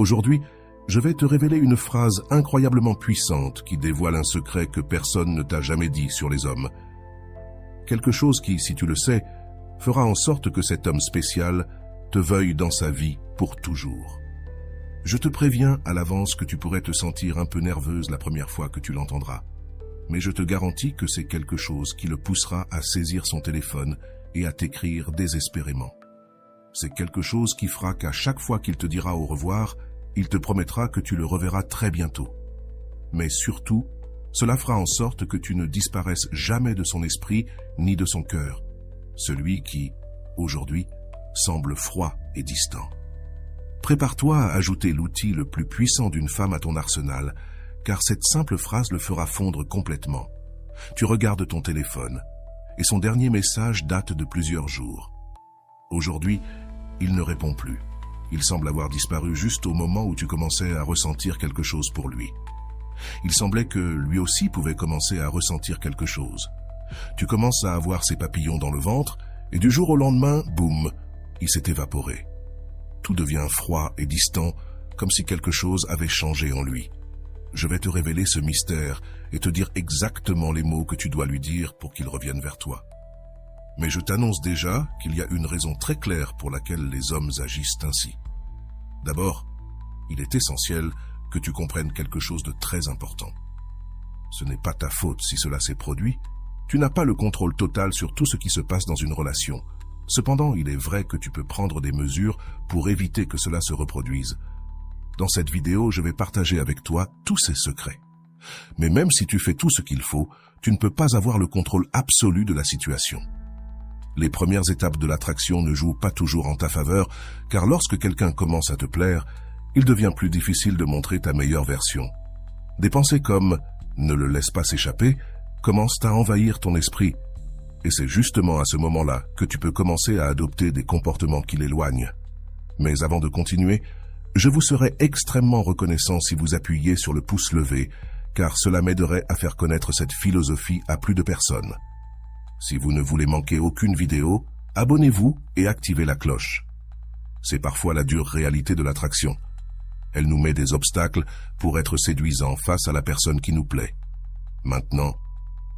Aujourd'hui, je vais te révéler une phrase incroyablement puissante qui dévoile un secret que personne ne t'a jamais dit sur les hommes. Quelque chose qui, si tu le sais, fera en sorte que cet homme spécial te veuille dans sa vie pour toujours. Je te préviens à l'avance que tu pourrais te sentir un peu nerveuse la première fois que tu l'entendras. Mais je te garantis que c'est quelque chose qui le poussera à saisir son téléphone et à t'écrire désespérément. C'est quelque chose qui fera qu'à chaque fois qu'il te dira au revoir, il te promettra que tu le reverras très bientôt. Mais surtout, cela fera en sorte que tu ne disparaisses jamais de son esprit ni de son cœur, celui qui, aujourd'hui, semble froid et distant. Prépare-toi à ajouter l'outil le plus puissant d'une femme à ton arsenal, car cette simple phrase le fera fondre complètement. Tu regardes ton téléphone, et son dernier message date de plusieurs jours. Aujourd'hui, il ne répond plus. Il semble avoir disparu juste au moment où tu commençais à ressentir quelque chose pour lui. Il semblait que lui aussi pouvait commencer à ressentir quelque chose. Tu commences à avoir ses papillons dans le ventre, et du jour au lendemain, boum, il s'est évaporé. Tout devient froid et distant, comme si quelque chose avait changé en lui. Je vais te révéler ce mystère et te dire exactement les mots que tu dois lui dire pour qu'il revienne vers toi. Mais je t'annonce déjà qu'il y a une raison très claire pour laquelle les hommes agissent ainsi. D'abord, il est essentiel que tu comprennes quelque chose de très important. Ce n'est pas ta faute si cela s'est produit. Tu n'as pas le contrôle total sur tout ce qui se passe dans une relation. Cependant, il est vrai que tu peux prendre des mesures pour éviter que cela se reproduise. Dans cette vidéo, je vais partager avec toi tous ces secrets. Mais même si tu fais tout ce qu'il faut, tu ne peux pas avoir le contrôle absolu de la situation. Les premières étapes de l'attraction ne jouent pas toujours en ta faveur, car lorsque quelqu'un commence à te plaire, il devient plus difficile de montrer ta meilleure version. Des pensées comme « ne le laisse pas s'échapper » commencent à envahir ton esprit. Et c'est justement à ce moment-là que tu peux commencer à adopter des comportements qui l'éloignent. Mais avant de continuer, je vous serais extrêmement reconnaissant si vous appuyiez sur le pouce levé, car cela m'aiderait à faire connaître cette philosophie à plus de personnes. Si vous ne voulez manquer aucune vidéo, abonnez-vous et activez la cloche. C'est parfois la dure réalité de l'attraction. Elle nous met des obstacles pour être séduisants face à la personne qui nous plaît. Maintenant,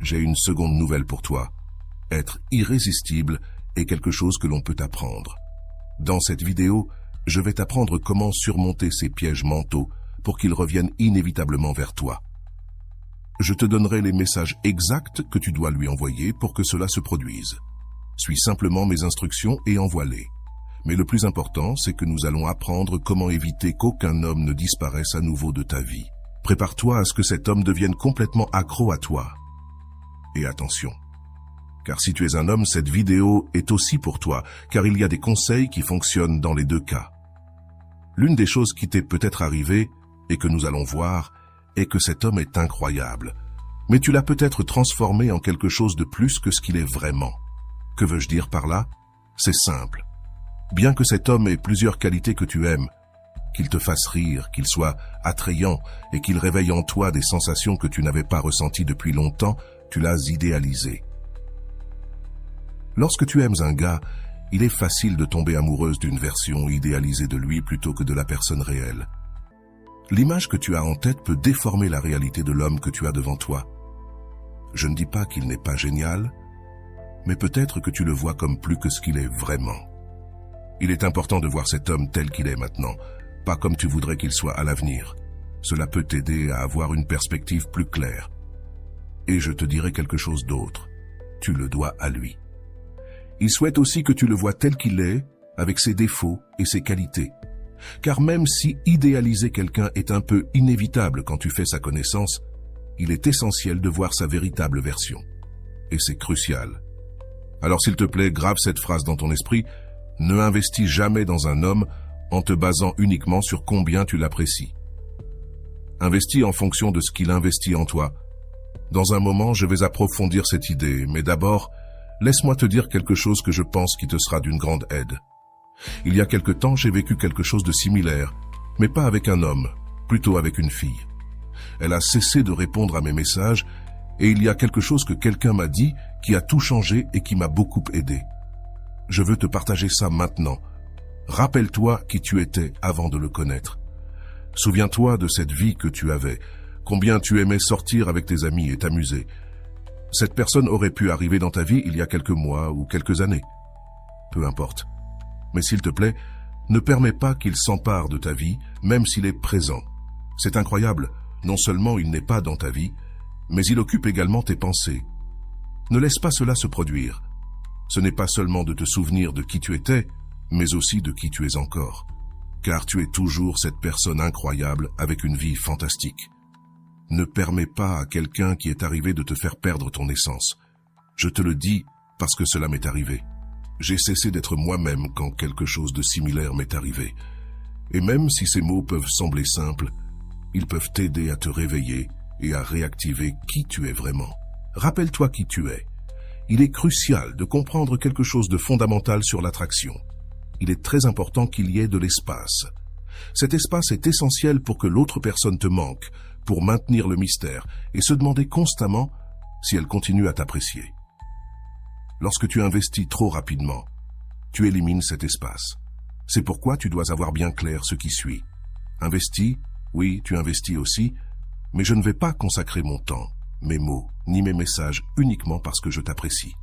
j'ai une seconde nouvelle pour toi. Être irrésistible est quelque chose que l'on peut apprendre. Dans cette vidéo, je vais t'apprendre comment surmonter ces pièges mentaux pour qu'ils reviennent inévitablement vers toi. Je te donnerai les messages exacts que tu dois lui envoyer pour que cela se produise. Suis simplement mes instructions et envoie-les. Mais le plus important, c'est que nous allons apprendre comment éviter qu'aucun homme ne disparaisse à nouveau de ta vie. Prépare-toi à ce que cet homme devienne complètement accro à toi. Et attention, car si tu es un homme, cette vidéo est aussi pour toi, car il y a des conseils qui fonctionnent dans les deux cas. L'une des choses qui t'est peut-être arrivée, et que nous allons voir, est que cet homme est incroyable. Mais tu l'as peut-être transformé en quelque chose de plus que ce qu'il est vraiment. Que veux-je dire par là? C'est simple. Bien que cet homme ait plusieurs qualités que tu aimes, qu'il te fasse rire, qu'il soit attrayant et qu'il réveille en toi des sensations que tu n'avais pas ressenties depuis longtemps, tu l'as idéalisé. Lorsque tu aimes un gars, il est facile de tomber amoureuse d'une version idéalisée de lui plutôt que de la personne réelle. L'image que tu as en tête peut déformer la réalité de l'homme que tu as devant toi. Je ne dis pas qu'il n'est pas génial, mais peut-être que tu le vois comme plus que ce qu'il est vraiment. Il est important de voir cet homme tel qu'il est maintenant, pas comme tu voudrais qu'il soit à l'avenir. Cela peut t'aider à avoir une perspective plus claire. Et je te dirai quelque chose d'autre. Tu le dois à lui. Il souhaite aussi que tu le vois tel qu'il est, avec ses défauts et ses qualités. Car même si idéaliser quelqu'un est un peu inévitable quand tu fais sa connaissance, il est essentiel de voir sa véritable version. Et c'est crucial. Alors s'il te plaît, grave cette phrase dans ton esprit, ne investis jamais dans un homme en te basant uniquement sur combien tu l'apprécies. Investis en fonction de ce qu'il investit en toi. Dans un moment, je vais approfondir cette idée, mais d'abord, laisse-moi te dire quelque chose que je pense qui te sera d'une grande aide. Il y a quelque temps, j'ai vécu quelque chose de similaire, mais pas avec un homme, plutôt avec une fille. Elle a cessé de répondre à mes messages, et il y a quelque chose que quelqu'un m'a dit qui a tout changé et qui m'a beaucoup aidé. Je veux te partager ça maintenant. Rappelle-toi qui tu étais avant de le connaître. Souviens-toi de cette vie que tu avais, combien tu aimais sortir avec tes amis et t'amuser. Cette personne aurait pu arriver dans ta vie il y a quelques mois ou quelques années. Peu importe. Mais s'il te plaît, ne permets pas qu'il s'empare de ta vie, même s'il est présent. C'est incroyable, non seulement il n'est pas dans ta vie, mais il occupe également tes pensées. Ne laisse pas cela se produire. Ce n'est pas seulement de te souvenir de qui tu étais, mais aussi de qui tu es encore. Car tu es toujours cette personne incroyable avec une vie fantastique. Ne permets pas à quelqu'un qui est arrivé de te faire perdre ton essence. Je te le dis parce que cela m'est arrivé. J'ai cessé d'être moi-même quand quelque chose de similaire m'est arrivé. Et même si ces mots peuvent sembler simples, ils peuvent t'aider à te réveiller et à réactiver qui tu es vraiment. Rappelle-toi qui tu es. Il est crucial de comprendre quelque chose de fondamental sur l'attraction. Il est très important qu'il y ait de l'espace. Cet espace est essentiel pour que l'autre personne te manque, pour maintenir le mystère et se demander constamment si elle continue à t'apprécier. Lorsque tu investis trop rapidement, tu élimines cet espace. C'est pourquoi tu dois avoir bien clair ce qui suit. Investis, oui, tu investis aussi, mais je ne vais pas consacrer mon temps, mes mots, ni mes messages uniquement parce que je t'apprécie.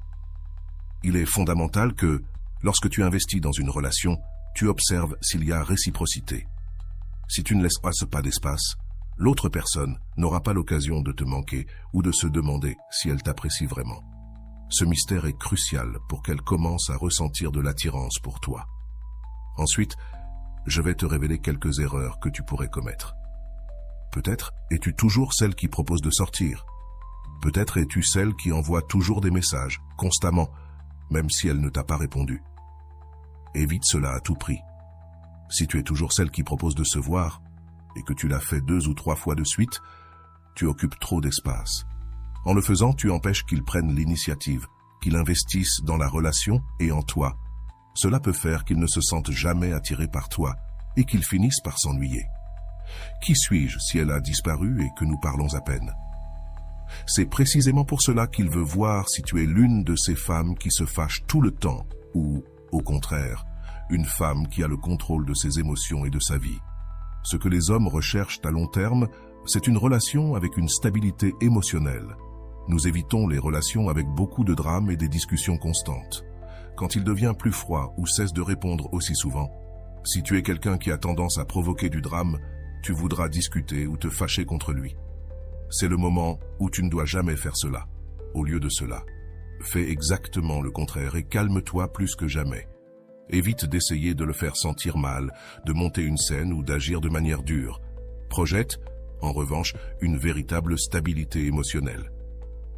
Il est fondamental que, lorsque tu investis dans une relation, tu observes s'il y a réciprocité. Si tu ne laisses pas d'espace, l'autre personne n'aura pas l'occasion de te manquer ou de se demander si elle t'apprécie vraiment. Ce mystère est crucial pour qu'elle commence à ressentir de l'attirance pour toi. Ensuite, je vais te révéler quelques erreurs que tu pourrais commettre. Peut-être es-tu toujours celle qui propose de sortir. Peut-être es-tu celle qui envoie toujours des messages, constamment, même si elle ne t'a pas répondu. Évite cela à tout prix. Si tu es toujours celle qui propose de se voir, et que tu l'as fait 2 ou 3 fois de suite, tu occupes trop d'espace. En le faisant, tu empêches qu'il prenne l'initiative, qu'il investisse dans la relation et en toi. Cela peut faire qu'il ne se sente jamais attiré par toi et qu'il finisse par s'ennuyer. Qui suis-je si elle a disparu et que nous parlons à peine? C'est précisément pour cela qu'il veut voir si tu es l'une de ces femmes qui se fâchent tout le temps ou, au contraire, une femme qui a le contrôle de ses émotions et de sa vie. Ce que les hommes recherchent à long terme, c'est une relation avec une stabilité émotionnelle. Nous évitons les relations avec beaucoup de drames et des discussions constantes. Quand il devient plus froid ou cesse de répondre aussi souvent, si tu es quelqu'un qui a tendance à provoquer du drame, tu voudras discuter ou te fâcher contre lui. C'est le moment où tu ne dois jamais faire cela. Au lieu de cela, fais exactement le contraire et calme-toi plus que jamais. Évite d'essayer de le faire sentir mal, de monter une scène ou d'agir de manière dure. Projette, en revanche, une véritable stabilité émotionnelle.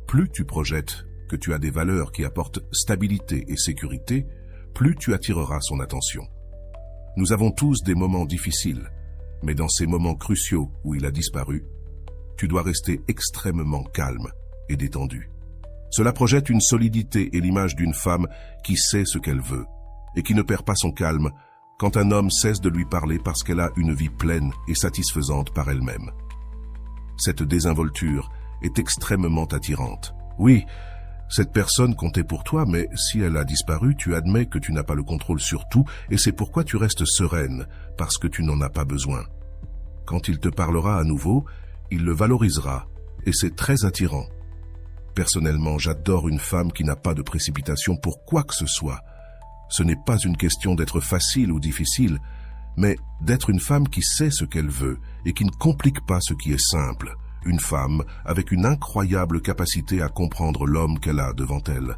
Plus tu projettes que tu as des valeurs qui apportent stabilité et sécurité, plus tu attireras son attention. Nous avons tous des moments difficiles, mais dans ces moments cruciaux où il a disparu, tu dois rester extrêmement calme et détendu. Cela projette une solidité et l'image d'une femme qui sait ce qu'elle veut et qui ne perd pas son calme quand un homme cesse de lui parler parce qu'elle a une vie pleine et satisfaisante par elle-même. Cette désinvolture est extrêmement attirante. Oui, cette personne comptait pour toi, mais si elle a disparu, tu admets que tu n'as pas le contrôle sur tout et c'est pourquoi tu restes sereine, parce que tu n'en as pas besoin. Quand il te parlera à nouveau, il le valorisera et c'est très attirant. Personnellement, j'adore une femme qui n'a pas de précipitation pour quoi que ce soit. Ce n'est pas une question d'être facile ou difficile, mais d'être une femme qui sait ce qu'elle veut et qui ne complique pas ce qui est simple. Une femme avec une incroyable capacité à comprendre l'homme qu'elle a devant elle.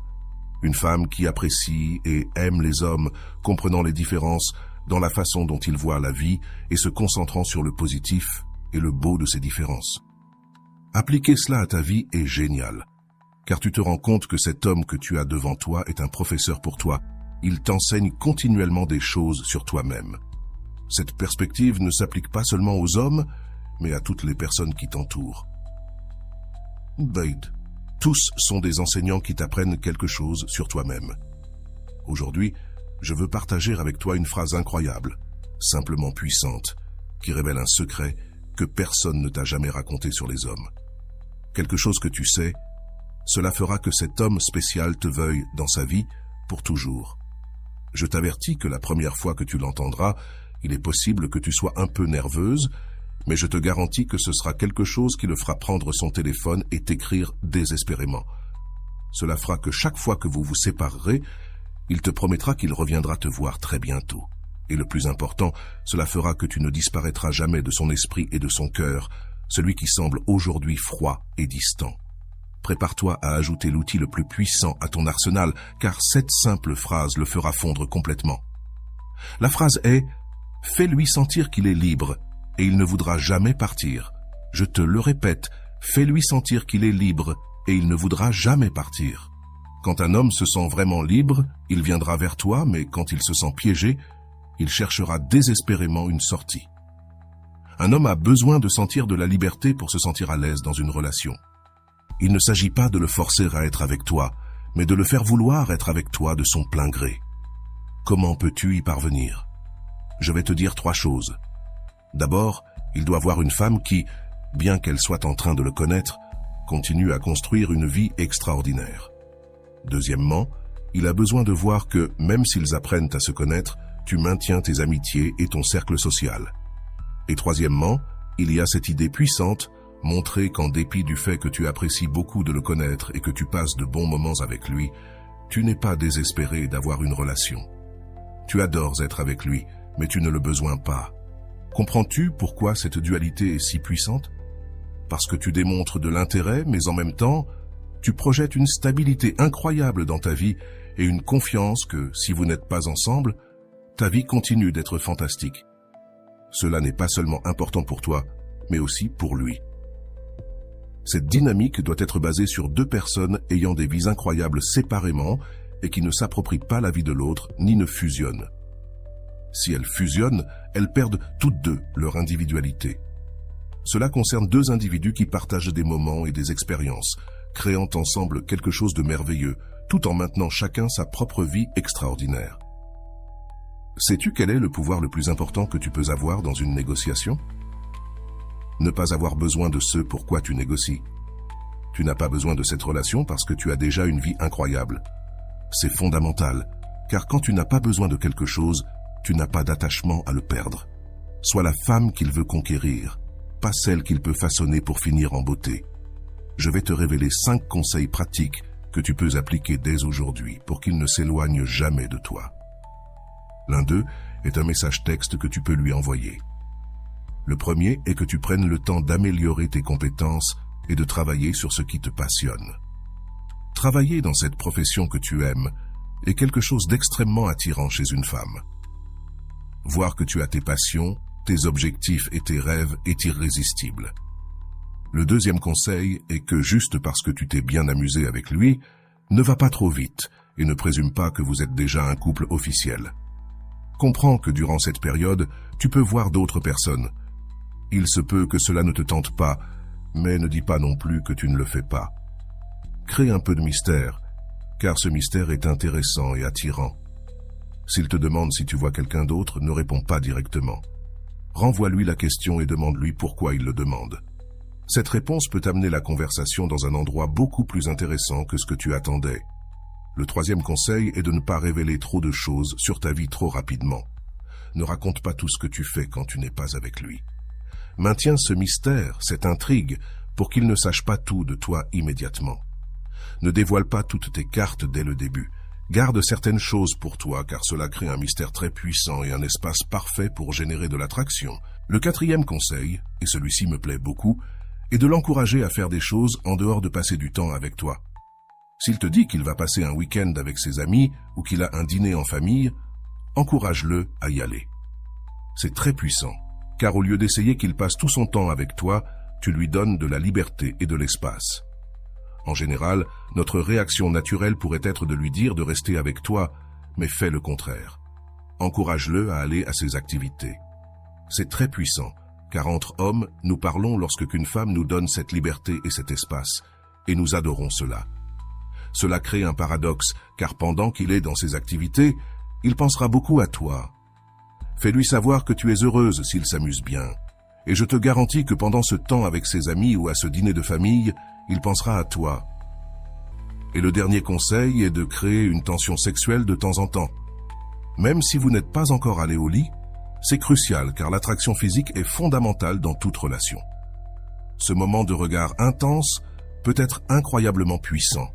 Une femme qui apprécie et aime les hommes, comprenant les différences dans la façon dont ils voient la vie et se concentrant sur le positif et le beau de ces différences. Appliquer cela à ta vie est génial, car tu te rends compte que cet homme que tu as devant toi est un professeur pour toi. Il t'enseigne continuellement des choses sur toi-même. Cette perspective ne s'applique pas seulement aux hommes, mais à toutes les personnes qui t'entourent. Bade, tous sont des enseignants qui t'apprennent quelque chose sur toi-même. Aujourd'hui, je veux partager avec toi une phrase incroyable, simplement puissante, qui révèle un secret que personne ne t'a jamais raconté sur les hommes. Quelque chose que tu sais, cela fera que cet homme spécial te veuille dans sa vie pour toujours. Je t'avertis que la première fois que tu l'entendras, il est possible que tu sois un peu nerveuse Mais je te garantis que ce sera quelque chose qui le fera prendre son téléphone et t'écrire désespérément. Cela fera que chaque fois que vous vous séparerez, il te promettra qu'il reviendra te voir très bientôt. Et le plus important, cela fera que tu ne disparaîtras jamais de son esprit et de son cœur, celui qui semble aujourd'hui froid et distant. Prépare-toi à ajouter l'outil le plus puissant à ton arsenal, car cette simple phrase le fera fondre complètement. La phrase est « Fais-lui sentir qu'il est libre, et il ne voudra jamais partir. » Je te le répète, fais-lui sentir qu'il est libre, et il ne voudra jamais partir. Quand un homme se sent vraiment libre, il viendra vers toi, mais quand il se sent piégé, il cherchera désespérément une sortie. Un homme a besoin de sentir de la liberté pour se sentir à l'aise dans une relation. Il ne s'agit pas de le forcer à être avec toi, mais de le faire vouloir être avec toi de son plein gré. Comment peux-tu y parvenir? Je vais te dire 3 choses. D'abord, il doit voir une femme qui, bien qu'elle soit en train de le connaître, continue à construire une vie extraordinaire. Deuxièmement, il a besoin de voir que, même s'ils apprennent à se connaître, tu maintiens tes amitiés et ton cercle social. Et troisièmement, il y a cette idée puissante, montrer qu'en dépit du fait que tu apprécies beaucoup de le connaître et que tu passes de bons moments avec lui, tu n'es pas désespéré d'avoir une relation. Tu adores être avec lui, mais tu ne le besoins pas. Comprends-tu pourquoi cette dualité est si puissante? Parce que tu démontres de l'intérêt, mais en même temps, tu projettes une stabilité incroyable dans ta vie et une confiance que, si vous n'êtes pas ensemble, ta vie continue d'être fantastique. Cela n'est pas seulement important pour toi, mais aussi pour lui. Cette dynamique doit être basée sur 2 personnes ayant des vies incroyables séparément et qui ne s'approprient pas la vie de l'autre ni ne fusionnent. Si elles fusionnent, elles perdent toutes 2 leur individualité. Cela concerne 2 individus qui partagent des moments et des expériences, créant ensemble quelque chose de merveilleux, tout en maintenant chacun sa propre vie extraordinaire. Sais-tu quel est le pouvoir le plus important que tu peux avoir dans une négociation? Ne pas avoir besoin de ce pourquoi tu négocies. Tu n'as pas besoin de cette relation parce que tu as déjà une vie incroyable. C'est fondamental, car quand tu n'as pas besoin de quelque chose, tu n'as pas d'attachement à le perdre. Sois la femme qu'il veut conquérir, pas celle qu'il peut façonner pour finir en beauté. Je vais te révéler 5 conseils pratiques que tu peux appliquer dès aujourd'hui pour qu'il ne s'éloigne jamais de toi. L'un d'eux est un message texte que tu peux lui envoyer. Le premier est que tu prennes le temps d'améliorer tes compétences et de travailler sur ce qui te passionne. Travailler dans cette profession que tu aimes est quelque chose d'extrêmement attirant chez une femme. Voir que tu as tes passions, tes objectifs et tes rêves est irrésistible. Le deuxième conseil est que juste parce que tu t'es bien amusé avec lui, ne va pas trop vite et ne présume pas que vous êtes déjà un couple officiel. Comprends que durant cette période, tu peux voir d'autres personnes. Il se peut que cela ne te tente pas, mais ne dis pas non plus que tu ne le fais pas. Crée un peu de mystère, car ce mystère est intéressant et attirant. S'il te demande si tu vois quelqu'un d'autre, ne réponds pas directement. Renvoie-lui la question et demande-lui pourquoi il le demande. Cette réponse peut amener la conversation dans un endroit beaucoup plus intéressant que ce que tu attendais. Le troisième conseil est de ne pas révéler trop de choses sur ta vie trop rapidement. Ne raconte pas tout ce que tu fais quand tu n'es pas avec lui. Maintiens ce mystère, cette intrigue, pour qu'il ne sache pas tout de toi immédiatement. Ne dévoile pas toutes tes cartes dès le début. Garde certaines choses pour toi, car cela crée un mystère très puissant et un espace parfait pour générer de l'attraction. Le quatrième conseil, et celui-ci me plaît beaucoup, est de l'encourager à faire des choses en dehors de passer du temps avec toi. S'il te dit qu'il va passer un week-end avec ses amis ou qu'il a un dîner en famille, encourage-le à y aller. C'est très puissant, car au lieu d'essayer qu'il passe tout son temps avec toi, tu lui donnes de la liberté et de l'espace. En général, notre réaction naturelle pourrait être de lui dire de rester avec toi, mais fais le contraire. Encourage-le à aller à ses activités. C'est très puissant, car entre hommes, nous parlons lorsque qu'une femme nous donne cette liberté et cet espace, et nous adorons cela. Cela crée un paradoxe, car pendant qu'il est dans ses activités, il pensera beaucoup à toi. Fais-lui savoir que tu es heureuse s'il s'amuse bien, et je te garantis que pendant ce temps avec ses amis ou à ce dîner de famille, il pensera à toi. Et le dernier conseil est de créer une tension sexuelle de temps en temps. Même si vous n'êtes pas encore allé au lit, C'est crucial car l'attraction physique est fondamentale dans toute relation. Ce moment de regard intense peut être incroyablement puissant.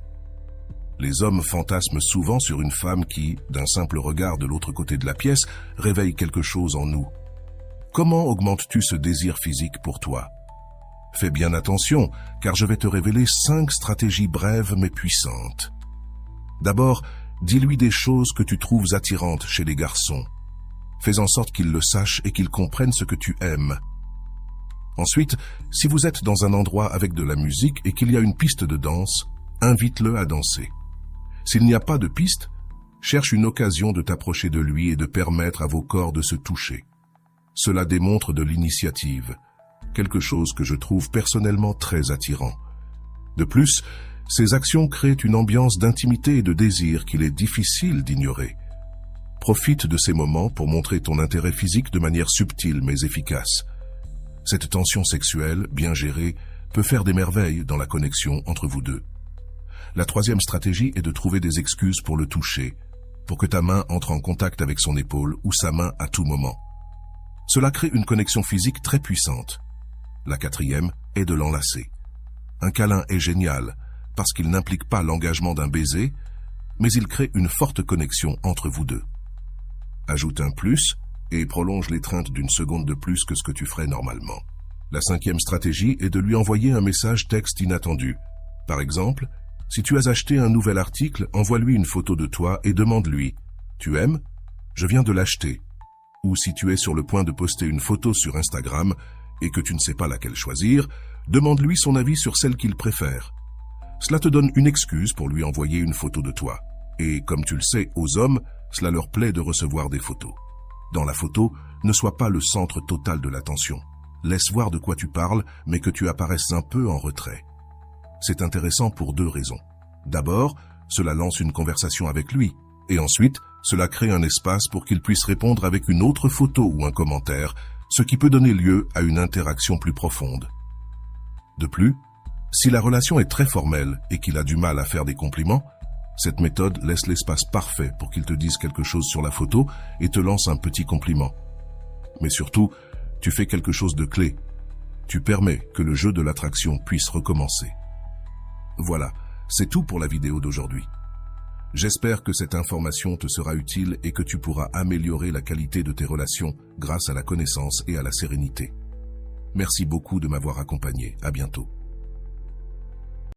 Les hommes fantasment souvent sur une femme qui, d'un simple regard de l'autre côté de la pièce, réveille quelque chose en nous. Comment augmentes-tu ce désir physique pour toi? Fais bien attention, car je vais te révéler 5 stratégies brèves mais puissantes. D'abord, dis-lui des choses que tu trouves attirantes chez les garçons. Fais en sorte qu'ils le sachent et qu'ils comprennent ce que tu aimes. Ensuite, si vous êtes dans un endroit avec de la musique et qu'il y a une piste de danse, invite-le à danser. S'il n'y a pas de piste, cherche une occasion de t'approcher de lui et de permettre à vos corps de se toucher. Cela démontre de l'initiative, quelque chose que je trouve personnellement très attirant. De plus, ces actions créent une ambiance d'intimité et de désir qu'il est difficile d'ignorer. Profite de ces moments pour montrer ton intérêt physique de manière subtile mais efficace. Cette tension sexuelle, bien gérée, peut faire des merveilles dans la connexion entre vous deux. La troisième stratégie est de trouver des excuses pour le toucher, pour que ta main entre en contact avec son épaule ou sa main à tout moment. Cela crée une connexion physique très puissante. La quatrième est de l'enlacer. Un câlin est génial parce qu'il n'implique pas l'engagement d'un baiser, mais il crée une forte connexion entre vous deux. Ajoute un plus et prolonge l'étreinte d'une seconde de plus que ce que tu ferais normalement. La cinquième stratégie est de lui envoyer un message texte inattendu. Par exemple, si tu as acheté un nouvel article, envoie-lui une photo de toi et demande-lui « Tu aimes ? Je viens de l'acheter » Ou si tu es sur le point de poster une photo sur Instagram et que tu ne sais pas laquelle choisir, demande-lui son avis sur celle qu'il préfère. Cela te donne une excuse pour lui envoyer une photo de toi. Et comme tu le sais, aux hommes, cela leur plaît de recevoir des photos. Dans la photo, ne sois pas le centre total de l'attention. Laisse voir de quoi tu parles, mais que tu apparaisses un peu en retrait. C'est intéressant pour 2 raisons. D'abord, cela lance une conversation avec lui, et ensuite, cela crée un espace pour qu'il puisse répondre avec une autre photo ou un commentaire, ce qui peut donner lieu à une interaction plus profonde. De plus, si la relation est très formelle et qu'il a du mal à faire des compliments, cette méthode laisse l'espace parfait pour qu'il te dise quelque chose sur la photo et te lance un petit compliment. Mais surtout, tu fais quelque chose de clé. Tu permets que le jeu de l'attraction puisse recommencer. Voilà, c'est tout pour la vidéo d'aujourd'hui. J'espère que cette information te sera utile et que tu pourras améliorer la qualité de tes relations grâce à la connaissance et à la sérénité. Merci beaucoup de m'avoir accompagné. À bientôt.